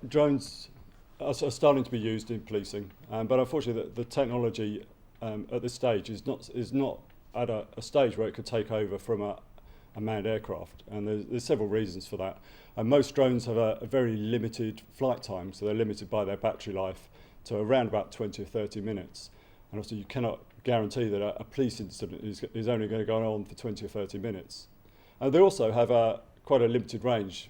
drones are starting to be used in policing, but unfortunately the technology at this stage is not at a stage where it could take over from a manned aircraft, and there's several reasons for that. Most drones have a very limited flight time, so they're limited by their battery life to around about 20 or 30 minutes. And also you cannot guarantee that a police incident is only going to go on for 20 or 30 minutes. They also have quite a limited range.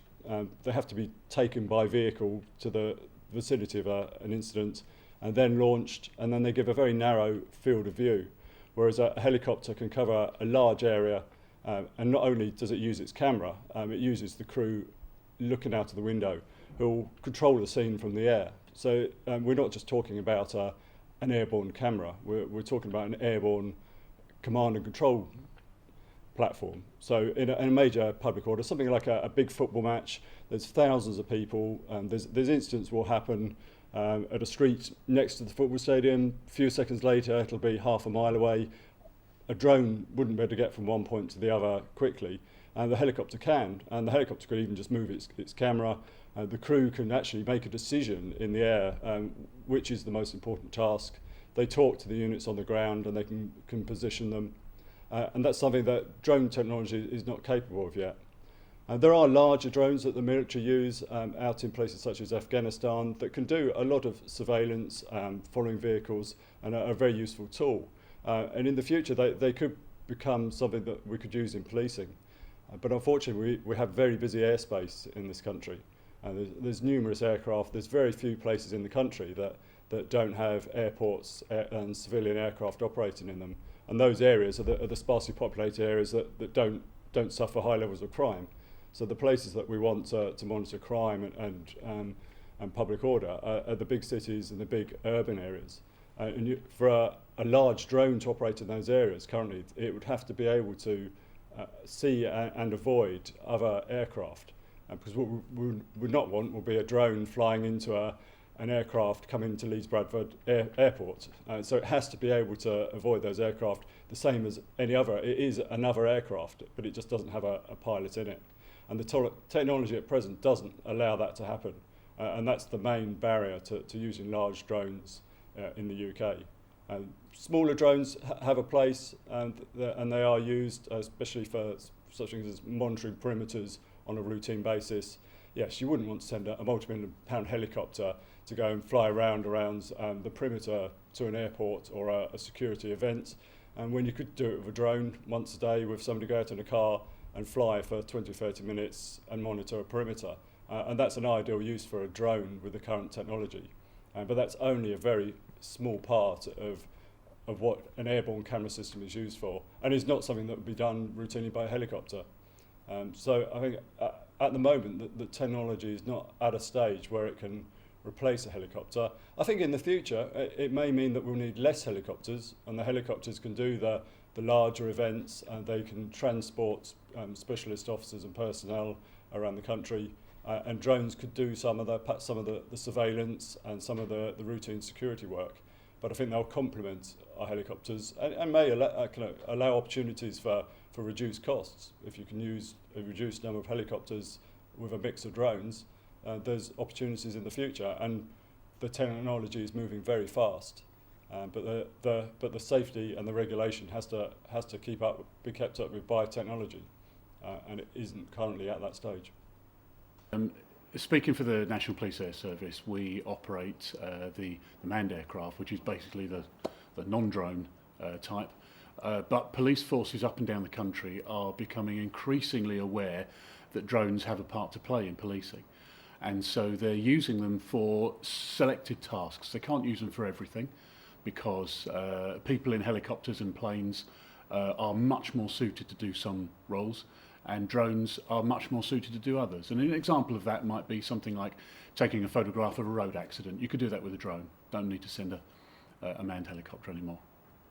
They have to be taken by vehicle to the vicinity of an incident and then launched, and then they give a very narrow field of view, whereas a helicopter can cover a large area, and not only does it use its camera, it uses the crew looking out of the window who will control the scene from the air. So we're not just talking about an airborne camera, we're talking about an airborne command and control platform. So in a major public order, something like a big football match, there's thousands of people, there's incidents will happen at a street next to the football stadium. A few seconds later it'll be half a mile away. A drone wouldn't be able to get from one point to the other quickly, and the helicopter can, and the helicopter could even just move its camera. The crew can actually make a decision in the air, which is the most important task. They talk to the units on the ground and they can position them. And that's something that drone technology is not capable of yet. There are larger drones that the military use out in places such as Afghanistan that can do a lot of surveillance, following vehicles, and are a very useful tool. And in the future they could become something that we could use in policing. But unfortunately we have very busy airspace in this country. There's numerous aircraft. There's very few places in the country that don't have airports and civilian aircraft operating in them. And those areas are the sparsely populated areas that don't suffer high levels of crime. So the places that we want to monitor crime and public order are the big cities and the big urban areas. For a large drone to operate in those areas currently, it would have to be able to see and avoid other aircraft. Because what we would not want will be a drone flying into an aircraft coming to Leeds Bradford Airport. So it has to be able to avoid those aircraft the same as any other. It is another aircraft, but it just doesn't have a pilot in it. And the technology at present doesn't allow that to happen. And that's the main barrier to using large drones in the UK. Smaller drones have a place, and they are used, especially for such things as monitoring perimeters on a routine basis. Yes, you wouldn't want to send a multi-million-pound helicopter to go and fly around the perimeter to an airport or a security event, and when you could do it with a drone once a day with somebody go out in a car and fly for 20-30 minutes and monitor a perimeter. And that's an ideal use for a drone with the current technology. But that's only a very small part of what an airborne camera system is used for, and is not something that would be done routinely by a helicopter. So I think at the moment the technology is not at a stage where it can replace a helicopter. I think in the future it may mean that we'll need less helicopters, and the helicopters can do the larger events, and they can transport specialist officers and personnel around the country, and drones could do some of the surveillance and some of the routine security work. But I think they'll complement our helicopters and may allow opportunities for reduced costs. If you can use a reduced number of helicopters with a mix of drones, there's opportunities in the future, and the technology is moving very fast. But the safety and the regulation has to be kept up with by technology, and it isn't currently at that stage. Speaking for the National Police Air Service, we operate the manned aircraft, which is basically the non-drone type. But police forces up and down the country are becoming increasingly aware that drones have a part to play in policing. And so they're using them for selected tasks. They can't use them for everything, because people in helicopters and planes are much more suited to do some roles, and drones are much more suited to do others. And an example of that might be something like taking a photograph of a road accident. You could do that with a drone. Don't need to send a manned helicopter anymore.